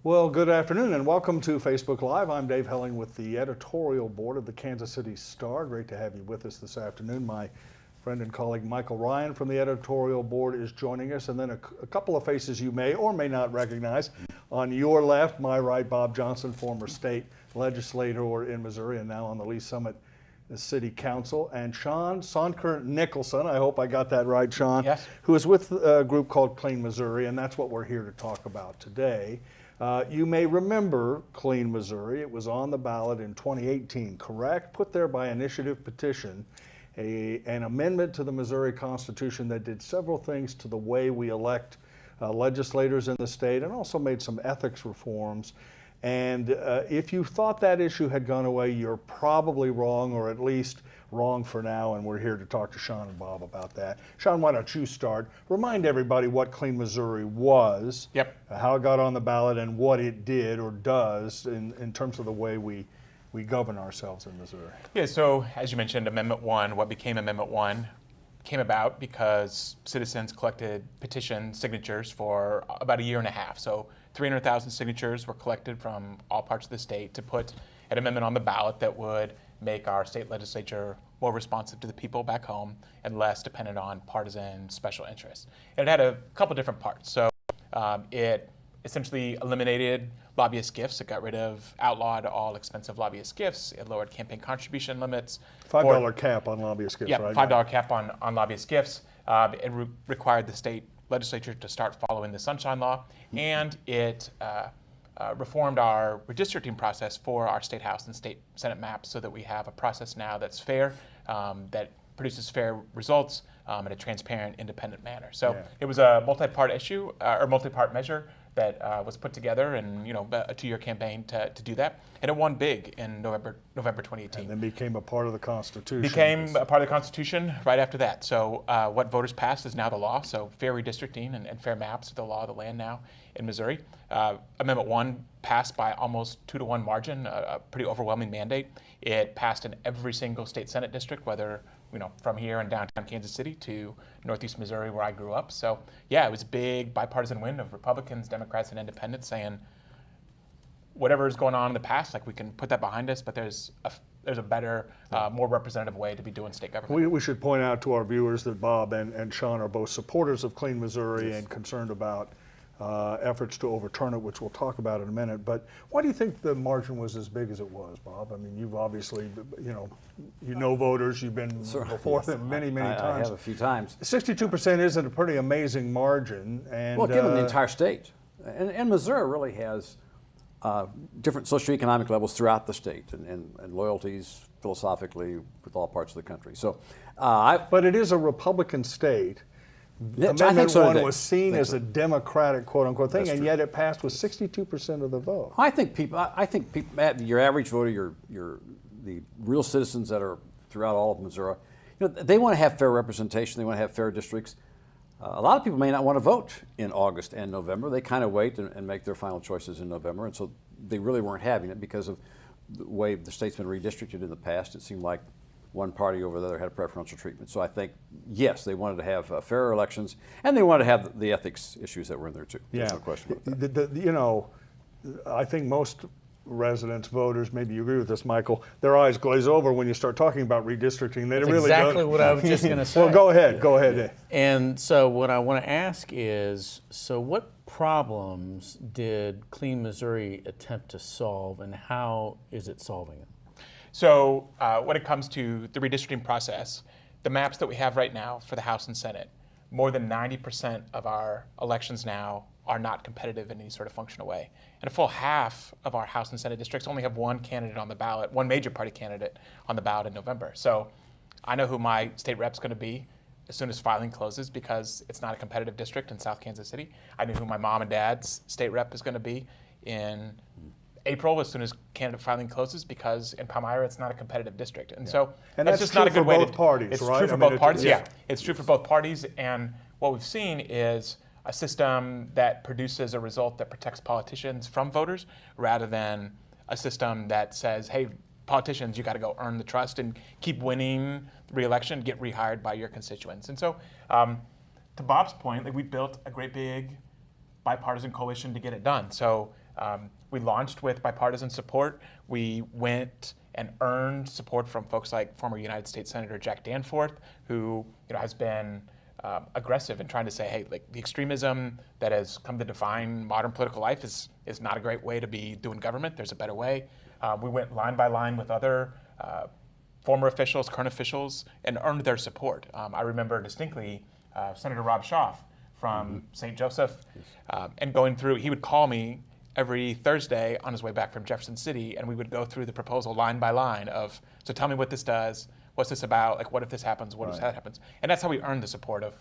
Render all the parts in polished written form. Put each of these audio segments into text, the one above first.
Well, good afternoon and welcome to Facebook Live. I'm Dave Helling with the editorial board of the Kansas City Star. Great to have you with us this afternoon. My friend and colleague Michael Ryan from the editorial board is joining us, and then a couple of faces you may or may not recognize. On your left, my right, Bob Johnson, former state legislator in Missouri and now on the Lee Summit City Council, and Soendker Nicholson, I hope I got that right, Sean, yes, who is with a group called Clean Missouri, and that's what we're here to talk about today. You may remember Clean Missouri. It was on the ballot in 2018, correct? Put there by initiative petition, an amendment to the Missouri Constitution that did several things to the way we elect legislators in the state, and also made some ethics reforms. And if you thought that issue had gone away, you're probably wrong, or at least wrong for now, and we're here to talk to Sean and Bob about that. Sean, why don't you start? Remind everybody what Clean Missouri was, how it got on the ballot, and what it did or does in terms of the way we govern ourselves in Missouri. Yeah, so as you mentioned, Amendment 1, what became Amendment 1, came about because citizens collected petition signatures for about a year and a half. So 300,000 signatures were collected from all parts of the state to put an amendment on the ballot that would make our state legislature more responsive to the people back home and less dependent on partisan special interests. And it had a couple different parts. So it essentially eliminated lobbyist gifts. It got rid of, outlawed all expensive lobbyist gifts. It lowered campaign contribution limits. $5 cap on lobbyist gifts, right? $5 cap on lobbyist gifts. It required the state legislature to start following the Sunshine Law, and it reformed our redistricting process for our state house and state senate maps so that we have a process now that's fair, that produces fair results in a transparent, independent manner. So it was a multi-part issue, or multi-part measure that was put together in a 2-year campaign to do that. And it won big in November 2018. And then became a part of the Constitution. Became a part of the Constitution right after that. So what voters passed is now the law. So fair redistricting and fair maps are the law of the land now in Missouri. Amendment 1 passed by almost 2-to-1 margin, a pretty overwhelming mandate. It passed in every single state senate district, whether from here in downtown Kansas City to northeast Missouri where I grew up. So yeah, it was a big bipartisan win of Republicans, Democrats, and independents saying whatever is going on in the past, we can put that behind us, but there's a better, more representative way to be doing state government. We should point out to our viewers that Bob and Sean are both supporters of Clean Missouri and concerned about efforts to overturn it, which we'll talk about in a minute. But why do you think the margin was as big as it was, Bob? I mean, you've obviously, you know voters. You've been before them many times. I have a few times. 62% isn't a pretty amazing margin. And well, given the entire state. And Missouri really has different socioeconomic levels throughout the state and loyalties philosophically with all parts of the country. So, but it is a Republican state. Amendment 1 was seen as a democratic, quote unquote, thing, and yet it passed with 62% of the vote. I think people, your average voter, the real citizens that are throughout all of Missouri, they want to have fair representation. They want to have fair districts. A lot of people may not want to vote in August and November. They kind of wait and make their final choices in November, and so they really weren't having it because of the way the state's been redistricted in the past. It seemed like one party over the other had a preferential treatment. So I think, yes, they wanted to have fairer elections, and they wanted to have the ethics issues that were in there too. There's no question about that. I think most residents, voters, maybe you agree with this, Michael, their eyes glaze over when you start talking about redistricting. That's exactly what I was just going to say. Well, go ahead. And so what I want to ask is, so what problems did Clean Missouri attempt to solve, and how is it solving it? So when it comes to the redistricting process, the maps that we have right now for the House and Senate, more than 90% of our elections now are not competitive in any sort of functional way. And a full half of our House and Senate districts only have one candidate on the ballot, one major party candidate on the ballot in November. So I know who my state rep's going to be as soon as filing closes because it's not a competitive district in South Kansas City. I knew who my mom and dad's state rep is going to be in April as soon as candidate filing closes because in Palmyra it's not a competitive district. And so that's just not a good way to... It's true for both parties, it's right? True for both parties, yeah. It's true for both parties, and what we've seen is a system that produces a result that protects politicians from voters rather than a system that says, hey, politicians, you got to go earn the trust and keep winning re-election, get rehired by your constituents. And so to Bob's point, we built a great big bipartisan coalition to get it done. So We launched with bipartisan support. We went and earned support from folks like former United States Senator Jack Danforth, who has been aggressive in trying to say, hey, like the extremism that has come to define modern political life is not a great way to be doing government. There's a better way. We went line by line with other former officials, current officials, and earned their support. I remember distinctly Senator Rob Schaaf from St. Joseph, and going through, he would call me every Thursday on his way back from Jefferson City, and we would go through the proposal line by line of, so tell me what this does, what's this about, like what if this happens, what if that happens? And that's how we earned the support of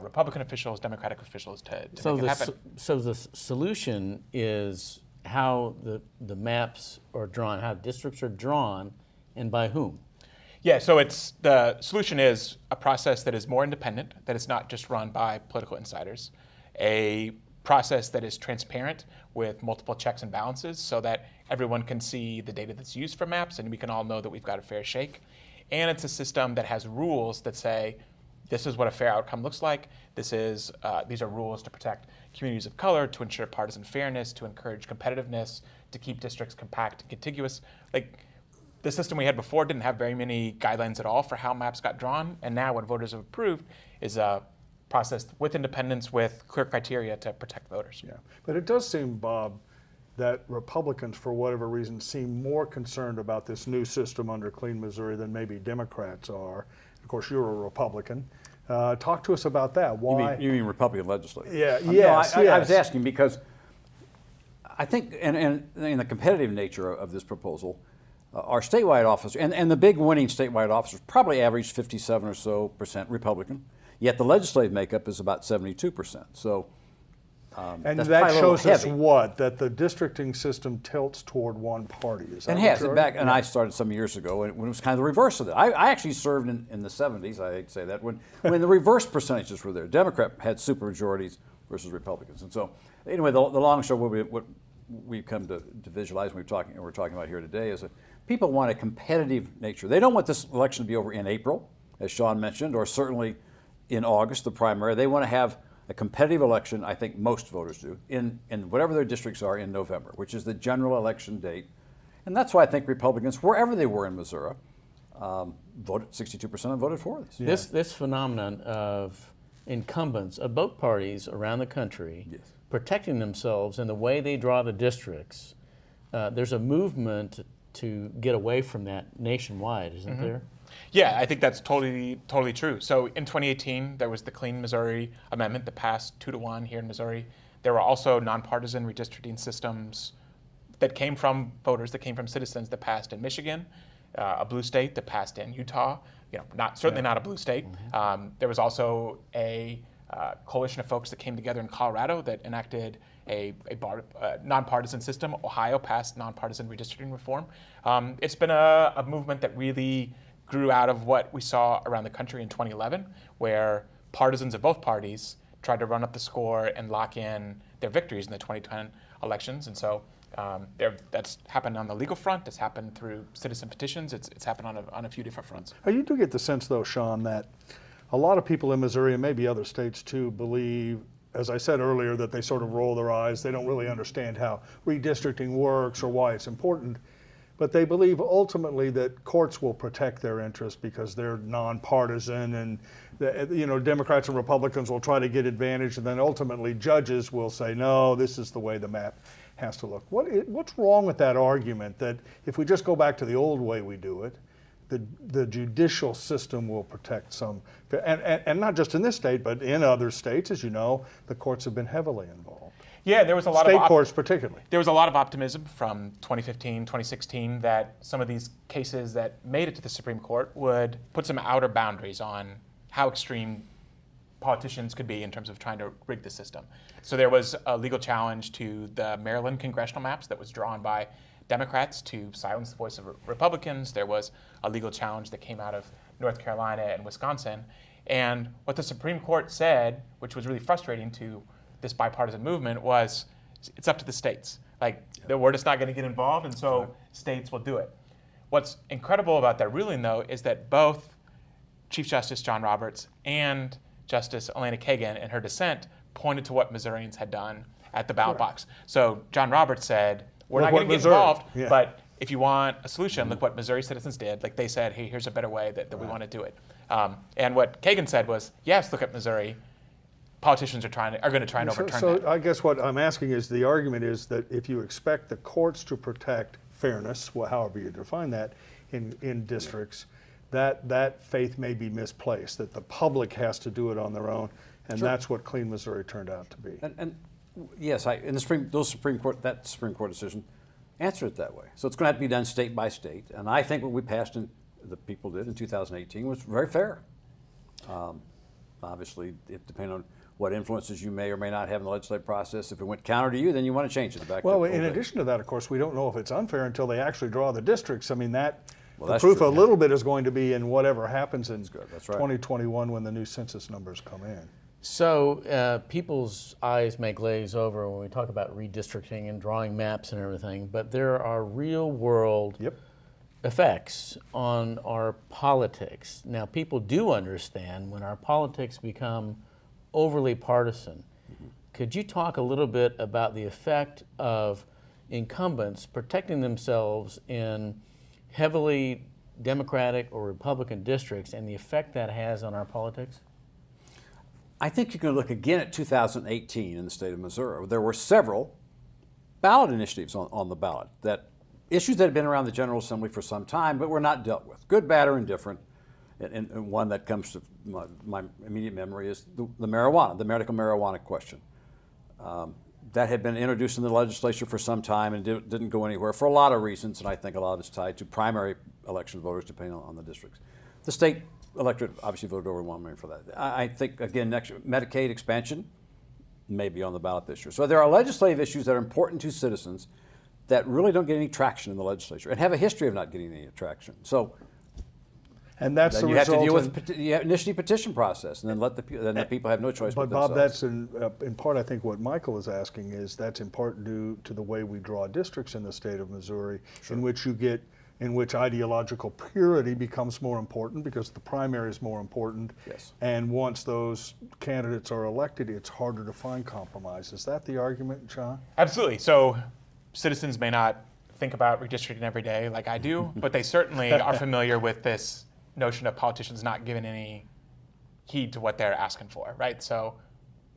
Republican officials, Democratic officials to make it happen. So the solution is how the maps are drawn, how districts are drawn, and by whom? Yeah, so the solution is a process that is more independent, that is not just run by political insiders, a process that is transparent with multiple checks and balances so that everyone can see the data that's used for maps and we can all know that we've got a fair shake. And it's a system that has rules that say, this is what a fair outcome looks like. These are rules to protect communities of color, to ensure partisan fairness, to encourage competitiveness, to keep districts compact and contiguous. Like, the system we had before didn't have very many guidelines at all for how maps got drawn, and now what voters have approved is a process with independence, with clear criteria to protect voters. Yeah, but it does seem, Bob, that Republicans, for whatever reason, seem more concerned about this new system under Clean Missouri than maybe Democrats are. Of course, you're a Republican. Talk to us about that. Why? You mean Republican legislators? Yeah, Yes. yes. I was asking because I think, and in the competitive nature of this proposal, our statewide officers, and the big winning statewide officers probably average 57% or so Republican, yet the legislative makeup is about 72%. So And that's that probably a little shows us heavy. what? That the districting system tilts toward one party. Is that And what has you're- it back, and I started some years ago, and when it was kind of the reverse of that. I actually served in the 70s, I hate to say that, when the reverse percentages were there. Democrat had supermajorities versus Republicans. And so, anyway, the long show, what we've come to visualize when we're talking about here today is that people want a competitive nature. They don't want this election to be over in April, as Sean mentioned, or certainly in August, the primary. They want to have a competitive election, I think most voters do, in whatever their districts are in November, which is the general election date. And that's why I think Republicans, wherever they were in Missouri, voted 62% of them voted for this. This phenomenon of incumbents of both parties around the country Yes. protecting themselves in the way they draw the districts, there's a movement to get away from that nationwide, isn't there? Yeah, I think that's totally true. So in 2018, there was the Clean Missouri Amendment that passed 2-1 here in Missouri. There were also nonpartisan redistricting systems that came from voters, that came from citizens, that passed in Michigan, a blue state that passed in Utah. Certainly not a blue state. There was also a coalition of folks that came together in Colorado that enacted a nonpartisan system. Ohio passed nonpartisan redistricting reform. It's been a movement that really grew out of what we saw around the country in 2011, where partisans of both parties tried to run up the score and lock in their victories in the 2010 elections. And so that's happened on the legal front. It's happened through citizen petitions. It's happened on a few different fronts. You do get the sense, though, Sean, that a lot of people in Missouri, and maybe other states too, believe, as I said earlier, that they sort of roll their eyes. They don't really understand how redistricting works or why it's important. But they believe ultimately that courts will protect their interests because they're nonpartisan, and Democrats and Republicans will try to get advantage, and then ultimately judges will say, no, this is the way the map has to look. What's wrong with that argument that if we just go back to the old way we do it, the judicial system will protect some, and not just in this state, but in other states, as you know, the courts have been heavily involved. Yeah, there was a lot State of courts particularly. There was a lot of optimism from 2015, 2016 that some of these cases that made it to the Supreme Court would put some outer boundaries on how extreme politicians could be in terms of trying to rig the system. So there was a legal challenge to the Maryland congressional maps that was drawn by Democrats to silence the voice of Republicans. There was a legal challenge that came out of North Carolina and Wisconsin. And what the Supreme Court said, which was really frustrating to this bipartisan movement, was it's up to the states. We're just not going to get involved, and so states will do it. What's incredible about that ruling, though, is that both Chief Justice John Roberts and Justice Elena Kagan, in her dissent, pointed to what Missourians had done at the ballot box. So John Roberts said, we're Look not going what to get Missouri- involved, yeah. but if you want a solution, look what Missouri citizens did. Like they said, hey, here's a better way that we want to do it. And what Kagan said was, yes, look at Missouri. Politicians are going to try and overturn So that. I guess what I'm asking is, the argument is that if you expect the courts to protect fairness, however you define that, in districts, that faith may be misplaced, that the public has to do it on their own, and that's what Clean Missouri turned out to be. And yes, in the Supreme Court decision answered it that way. So it's going to have to be done state by state. And I think what we passed, the people did in 2018, was very fair. Obviously, depending on what influences you may or may not have in the legislative process, if it went counter to you, then you want to change it back. Well, to in old addition to that, of course, we don't know if it's unfair until they actually draw the districts. I mean, the that's proof true, a little bit is going to be in whatever happens in That's right. 2021 when the new census numbers come in. So people's eyes may glaze over when we talk about redistricting and drawing maps and everything, but there are real world Yep. effects on our politics. Now, people do understand when our politics become overly partisan. Could you talk a little bit about the effect of incumbents protecting themselves in heavily Democratic or Republican districts and the effect that has on our politics? I think you can look again at 2018 in the state of Missouri. There were several ballot initiatives on the ballot, that issues that had been around the General Assembly for some time but were not dealt with, good, bad, or indifferent. And one that comes to my immediate memory is the medical marijuana question. That had been introduced in the legislature for some time and didn't go anywhere for a lot of reasons, and I think a lot of it's tied to primary election voters depending on the districts. The state electorate obviously voted overwhelmingly for that. I think, again, next Medicaid expansion may be on the ballot this year. So there are legislative issues that are important to citizens that really don't get any traction in the legislature and have a history of not getting any traction. So And that's then the you have to result deal in- with the initiative petition process, and then let the people have no choice But but Bob, themselves. that's in part, I think what Michael is asking is that's in part due to the way we draw districts in the state of Missouri, in which ideological purity becomes more important because the primary is more important. Yes. And once those candidates are elected, it's harder to find compromise. Is that the argument, John? Absolutely. So citizens may not think about redistricting every day like I do, but they certainly are familiar with this notion of politicians not giving any heed to what they're asking for, right? So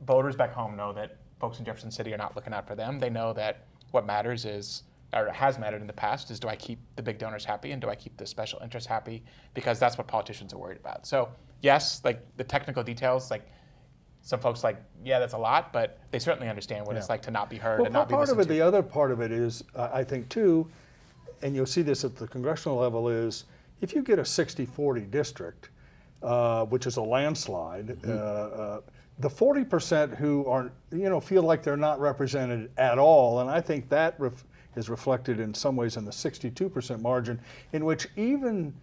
voters back home know that folks in Jefferson City are not looking out for them. They know that what matters is, or has mattered in the past, is do I keep the big donors happy and do I keep the special interests happy? Because that's what politicians are worried about. So yes, like the technical details, like some folks like, yeah, that's a lot, but they certainly understand what it's like to not be heard and not be part of listened it, to. the other part of it is, I think too, and you'll see this at the congressional level, is if you get a 60-40 district, which is a landslide, the 40% who are, feel like they're not represented at all, and I think that is reflected in some ways in the 62% margin, in which even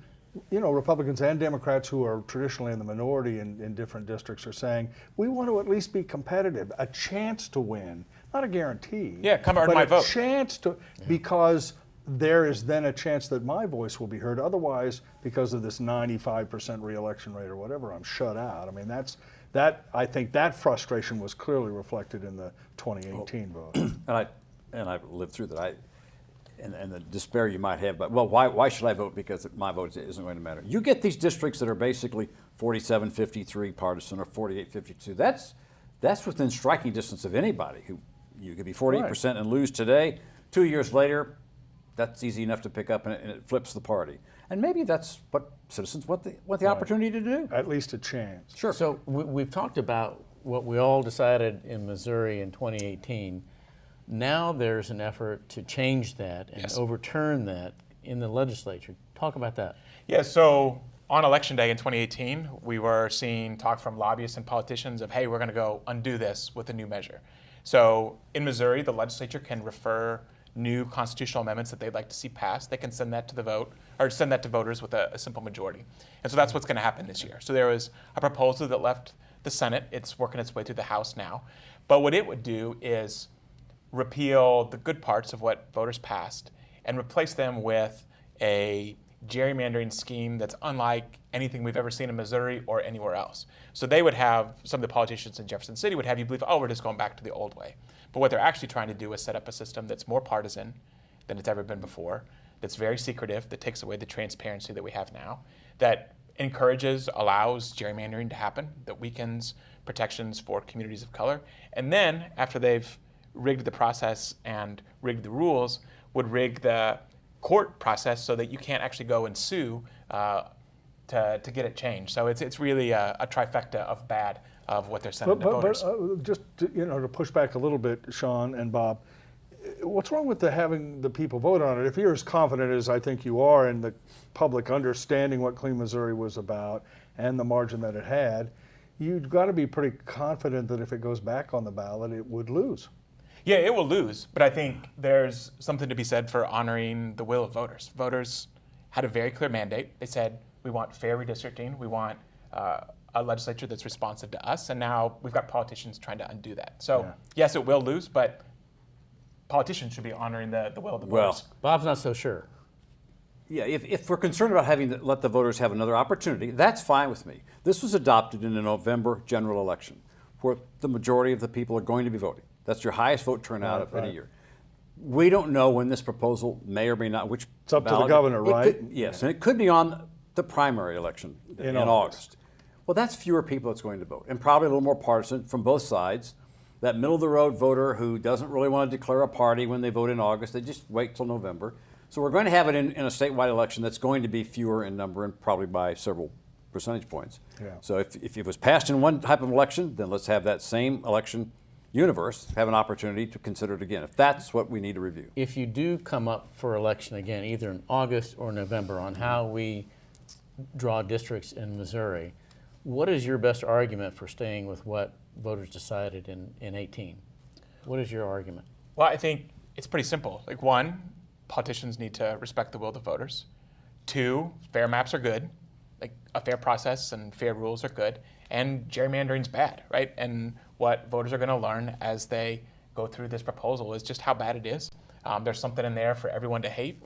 Republicans and Democrats who are traditionally in the minority in different districts are saying, we want to at least be competitive, a chance to win, not a guarantee. Yeah, come earn but my a vote. chance to, because there is then a chance that my voice will be heard. Otherwise, because of this 95% reelection rate or whatever, I'm shut out. I mean, I think that frustration was clearly reflected in the 2018 vote. And I've lived through that. And the despair you might have, but why should I vote? Because my vote isn't going to matter. You get these districts that are basically 47-53 partisan or 48-52. That's within striking distance of anybody. Who you could be 48% and lose today. 2 years later, that's easy enough to pick up, and it flips the party. And maybe that's what citizens want the opportunity to do. At least a chance. Sure. So we've talked about what we all decided in Missouri in 2018. Now there's an effort to change that and overturn that in the legislature. Talk about that. Yeah, so on election day in 2018, we were seeing talk from lobbyists and politicians of, hey, we're going to go undo this with a new measure. So in Missouri, the legislature can refer new constitutional amendments that they'd like to see passed. They can send that to the vote, or send that to voters with a simple majority. And so that's what's going to happen this year. So there was a proposal that left the Senate. It's working its way through the House now. But what it would do is repeal the good parts of what voters passed and replace them with a gerrymandering scheme that's unlike anything we've ever seen in Missouri or anywhere else. So they would have, some of the politicians in Jefferson City would have you believe, oh, we're just going back to the old way. But what they're actually trying to do is set up a system that's more partisan than it's ever been before, that's very secretive, that takes away the transparency that we have now, that encourages, allows gerrymandering to happen, that weakens protections for communities of color. And then, after they've rigged the process and rigged the rules, would rig the court process so that you can't actually go and sue to get it changed. So it's really a trifecta of bad of what they're sending to voters. Just to push back a little bit, Sean and Bob, what's wrong with having the people vote on it? If you're as confident as I think you are in the public understanding what Clean Missouri was about and the margin that it had, you've got to be pretty confident that if it goes back on the ballot, it would lose. Yeah, it will lose, but I think there's something to be said for honoring the will of voters. Voters had a very clear mandate. They said, we want fair redistricting, we want a legislature that's responsive to us, and now we've got politicians trying to undo that. So yes, it will lose, but politicians should be honoring the will of the voters. Bob's not so sure. Yeah, if we're concerned about having to let the voters have another opportunity, that's fine with me. This was adopted in the November general election, where the majority of the people are going to be voting. That's your highest vote turnout of any year. We don't know when this proposal may or may not, which it's up ballot, to the governor, right? Yes, and it could be on the primary election in August. Well, that's fewer people that's going to vote, and probably a little more partisan from both sides. That middle-of-the-road voter who doesn't really want to declare a party when they vote in August, they just wait till November. So we're going to have it in a statewide election that's going to be fewer in number and probably by several percentage points. Yeah. So if it was passed in one type of election, then let's have that same election universe have an opportunity to consider it again, if that's what we need to review. If you do come up for election again, either in August or November, on how we draw districts in Missouri, what is your best argument for staying with what voters decided in 18? What is your argument? Well, I think it's pretty simple. Like, one, politicians need to respect the will of the voters. Two, fair maps are good. Like, a fair process and fair rules are good. And gerrymandering's bad, right? And what voters are going to learn as they go through this proposal is just how bad it is. There's something in there for everyone to hate.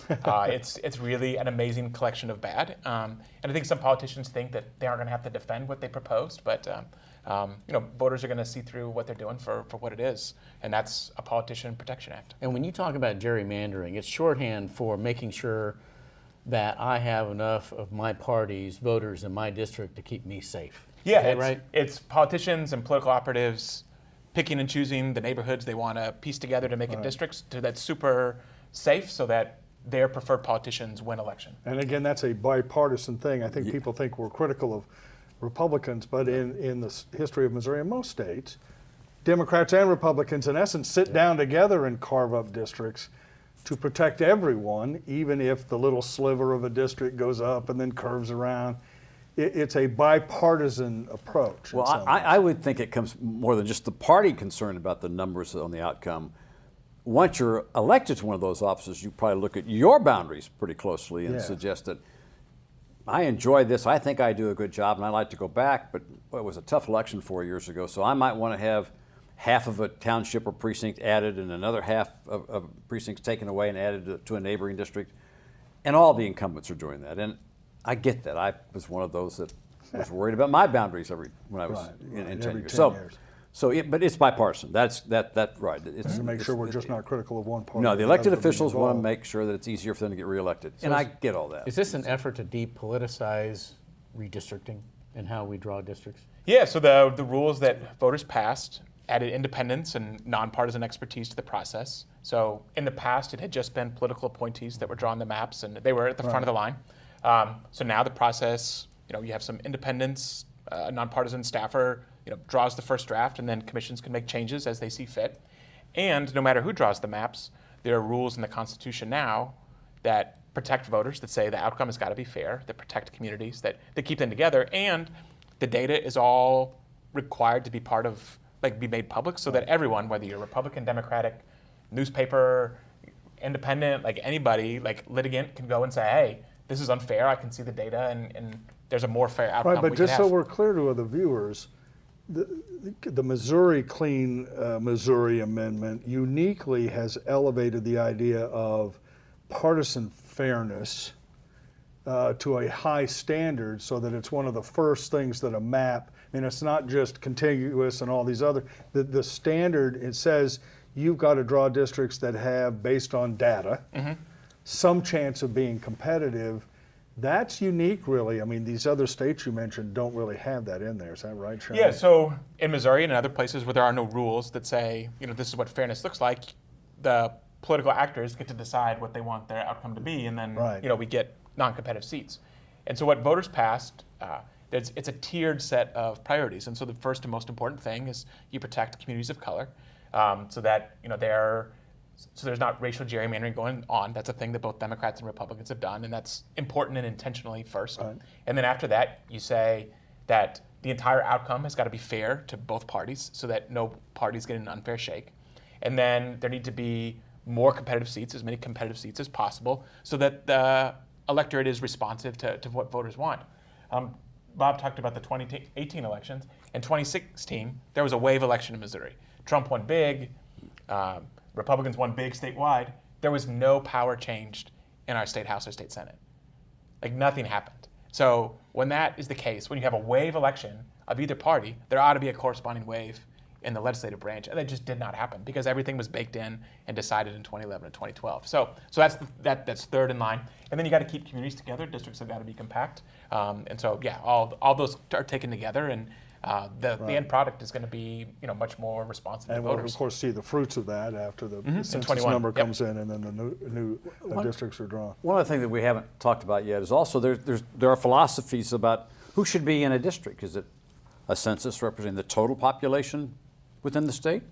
It's really an amazing collection of bad. And I think some politicians think that they aren't going to have to defend what they proposed, but voters are going to see through what they're doing for what it is, and that's a Politician Protection Act. And when you talk about gerrymandering, it's shorthand for making sure that I have enough of my party's voters in my district to keep me safe. Yeah, right? It's politicians and political operatives picking and choosing the neighborhoods they want to piece together to make it districts that's super safe so that their preferred politicians win election. And again, that's a bipartisan thing. I think people think we're critical of Republicans, but in the history of Missouri and most states, Democrats and Republicans in essence sit down together and carve up districts to protect everyone, even if the little sliver of a district goes up and then curves around. It's a bipartisan approach. Well, I would think it comes more than just the party concerned about the numbers on the outcome. Once you're elected to one of those offices, you probably look at your boundaries pretty closely and suggest that I enjoy this, I think I do a good job, and I'd like to go back, but it was a tough election 4 years ago, so I might want to have half of a township or precinct added and another half of precincts taken away and added to a neighboring district. And all the incumbents are doing that. And I get that. I was one of those that was worried about my boundaries when I was in tenure. But it's bipartisan. That's right. It's to make sure we're just not critical of one party. No, the elected officials want to make sure that it's easier for them to get reelected. And I get all that. Is this an effort to depoliticize redistricting and how we draw districts? Yeah, so the rules that voters passed added independence and nonpartisan expertise to the process. So in the past, it had just been political appointees that were drawing the maps, and they were at the front of the line. So now the process, you have some independence, a nonpartisan staffer, draws the first draft, and then commissions can make changes as they see fit. And no matter who draws the maps, there are rules in the Constitution now that protect voters, that say the outcome has got to be fair, that protect communities, that keep them together, and the data is all required to be part of, be made public, so that everyone, whether you're Republican, Democratic, newspaper, independent, anybody, litigant, can go and say, hey, this is unfair, I can see the data, and there's a more fair outcome. Right, but just so we're clear to the viewers, the Missouri Clean Missouri Amendment uniquely has elevated the idea of partisan fairness to a high standard so that it's one of the first things that a map, and it's not just contiguous and all these other, the standard, it says you've got to draw districts that have, based on data, some chance of being competitive. That's unique, really. I mean, these other states you mentioned don't really have that in there. Is that right, Sean? Yeah, so in Missouri and other places where there are no rules that say, this is what fairness looks like, the political actors get to decide what they want their outcome to be, and then we get non-competitive seats. And so what voters passed, it's a tiered set of priorities. And so the first and most important thing is you protect communities of color, so that there's not racial gerrymandering going on. That's a thing that both Democrats and Republicans have done, and that's important and intentionally first. Right. And then after that, you say that the entire outcome has got to be fair to both parties, so that no parties get an unfair shake. And then there need to be more competitive seats, as many competitive seats as possible, so that the electorate is responsive to what voters want. Bob talked about the 2018 elections. In 2016, there was a wave election in Missouri. Trump won big. Republicans won big statewide. There was no power changed in our state house or state senate. Like, nothing happened. So when that is the case, when you have a wave election of either party, there ought to be a corresponding wave in the legislative branch, and that just did not happen because everything was baked in and decided in 2011 and 2012. So that's third in line. And then you got to keep communities together. Districts have got to be compact. And so all those are taken together, and the end product is going to be much more responsive to voters. We'll of course see the fruits of that after the census 21. number comes in, and then the new districts are drawn. One other thing that we haven't talked about yet is also there are philosophies about who should be in a district. Is it a census representing the total population within the state,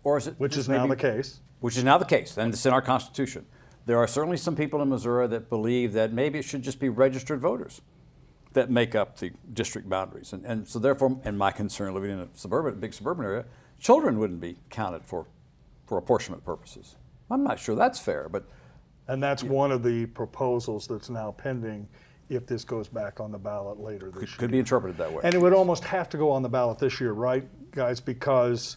or is it which is now the case? Which is now the case, and it's in our Constitution. There are certainly some people in Missouri that believe that maybe it should just be registered voters that make up the district boundaries. And so therefore, and my concern living in a big suburban area, children wouldn't be counted for apportionment purposes. I'm not sure that's fair, but. And that's one of the proposals that's now pending if this goes back on the ballot later this year. Could be interpreted that way. And it would almost have to go on the ballot this year, right, guys? Because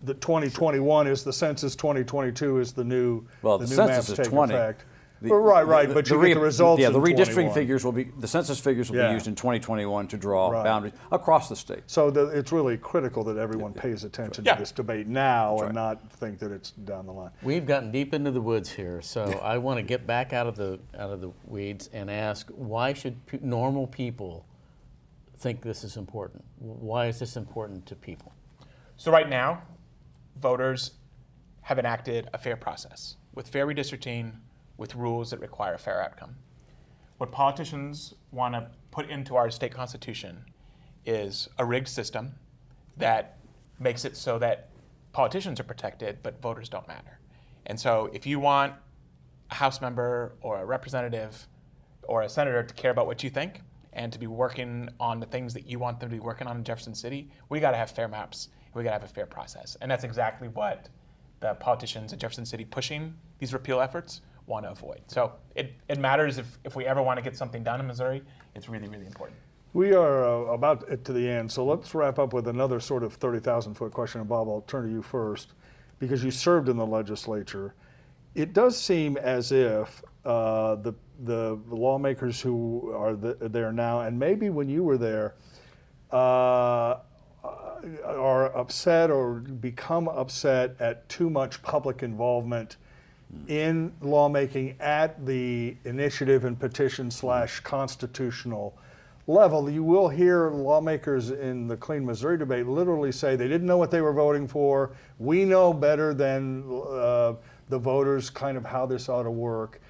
the 2021 is the census, 2022 is the new the new census maps is take 20. effect. Right, but you get the results the in redistricting 21. figures will be, the census figures will be used in 2021 to draw boundaries across the state. So it's really critical that everyone pays attention to this debate now and not think that it's down the line. We've gotten deep into the woods here, so I want to get back out of the weeds and ask, why should normal people think this is important? Why is this important to people? So right now, voters have enacted a fair process with fair redistricting, with rules that require a fair outcome. What politicians want to put into our state constitution is a rigged system that makes it so that politicians are protected, but voters don't matter. And so if you want a House member or a representative or a senator to care about what you think and to be working on the things that you want them to be working on in Jefferson City, we got to have fair maps. We got to have a fair process. And that's exactly what the politicians in Jefferson City pushing these repeal efforts want to avoid. So it matters if we ever want to get something done in Missouri. It's really, really important. We are about to the end, so let's wrap up with another sort of 30,000-foot question. And Bob, I'll turn to you first, because you served in the legislature. It does seem as if the lawmakers who are there now, and maybe when you were there, are upset or become upset at too much public involvement in lawmaking at the initiative and petition / constitutional level. You will hear lawmakers in the Clean Missouri debate literally say they didn't know what they were voting for. We know better than the voters kind of how this ought to work.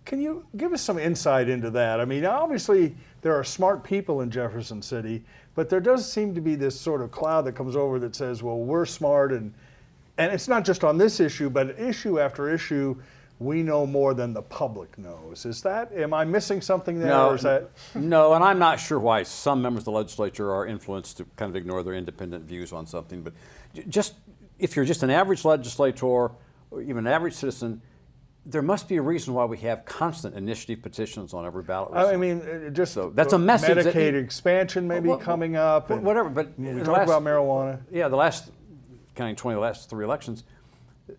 Can you give us some insight into that? I mean, obviously there are smart people in Jefferson City, but there does seem to be this sort of cloud that comes over that says, well, we're smart, and it's not just on this issue, but issue after issue, we know more than the public knows. Am I missing something there? No, or is that? No, and I'm not sure why some members of the legislature are influenced to kind of ignore their independent views on something. But just if you're just an average legislator or even an average citizen, there must be a reason why we have constant initiative petitions on every ballot. I mean, just so that's a message. Medicaid expansion maybe coming up. And whatever, but we talk about marijuana. Yeah, counting the last 3 elections,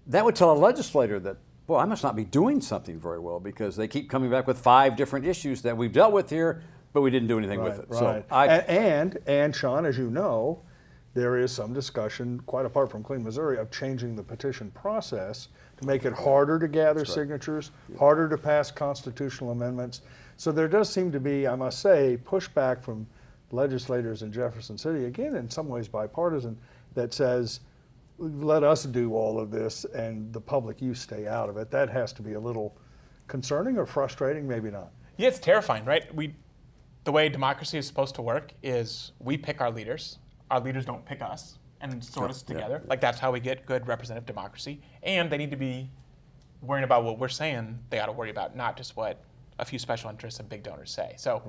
that would tell a legislator that boy, I must not be doing something very well because they keep coming back with 5 different issues that we've dealt with here, but we didn't do anything with it. Right. So And Sean, as you know, there is some discussion, quite apart from Clean Missouri, of changing the petition process to make it harder to gather signatures, harder to pass constitutional amendments. So there does seem to be, I must say, pushback from legislators in Jefferson City, again, in some ways bipartisan, that says, let us do all of this and the public, you stay out of it. That has to be a little concerning or frustrating, maybe not. Yeah, it's terrifying, right? The way democracy is supposed to work is we pick our leaders. Our leaders don't pick us and sort us together. Like that's how we get good representative democracy. And they need to be worrying about what we're saying they ought to worry about, not just what a few special interests and big donors say. So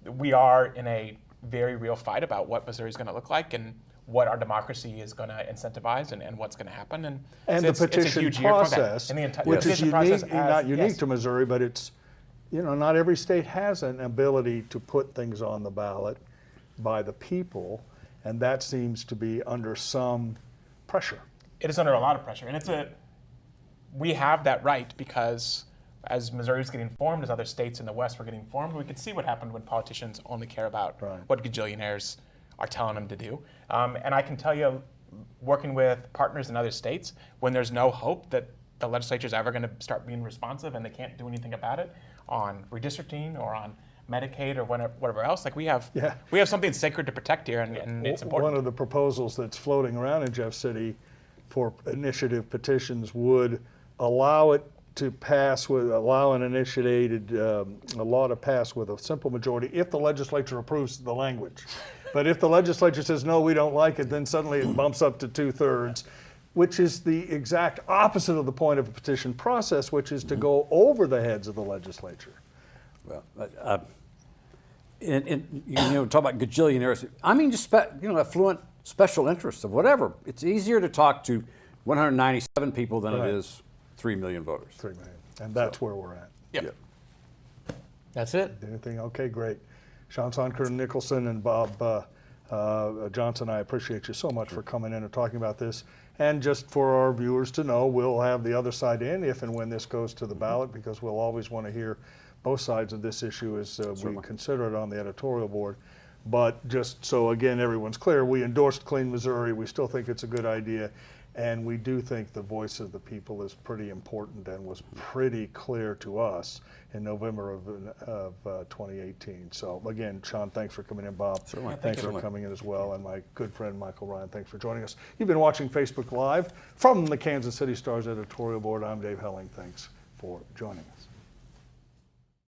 we are in a very real fight about what Missouri is going to look like and what our democracy is going to incentivize and what's going to happen. And so the petition process, which is unique, not unique to Missouri, but it's, not every state has an ability to put things on the ballot by the people, and that seems to be under some pressure. It is under a lot of pressure, and we have that right because as Missouri is getting formed, as other states in the West were getting formed, we could see what happened when politicians only care about what gajillionaires are telling them to do. And I can tell you, working with partners in other states, when there's no hope that the legislature is ever going to start being responsive and they can't do anything about it on redistricting or on Medicaid or whatever else, like we have something sacred to protect here, and it's important. One of the proposals that's floating around in Jeff City for initiative petitions would allow it to pass allow an initiated a law to pass with a simple majority if the legislature approves the language. But if the legislature says, no, we don't like it, then suddenly it bumps up to 2/3, which is the exact opposite of the point of a petition process, which is to go over the heads of the legislature. Well, talk about gajillionaires. I mean, just affluent special interests of whatever. It's easier to talk to 197 people than it is 3 million voters. 3 million, and that's where we're at. Yep. That's it. Anything? Okay, great. Sean Soendker, Nicholson, and Bob Johnson, I appreciate you so much for coming in and talking about this. And just for our viewers to know, we'll have the other side in if and when this goes to the ballot, because we'll always want to hear both sides of this issue as we consider it on the editorial board. But just so, again, everyone's clear, we endorsed Clean Missouri. We still think it's a good idea. And we do think the voice of the people is pretty important and was pretty clear to us in November of 2018. So again, Sean, thanks for coming in. Bob, thanks for coming in as well. And my good friend Michael Ryan, thanks for joining us. You've been watching Facebook Live from the Kansas City Star's editorial board. I'm Dave Helling. Thanks for joining us.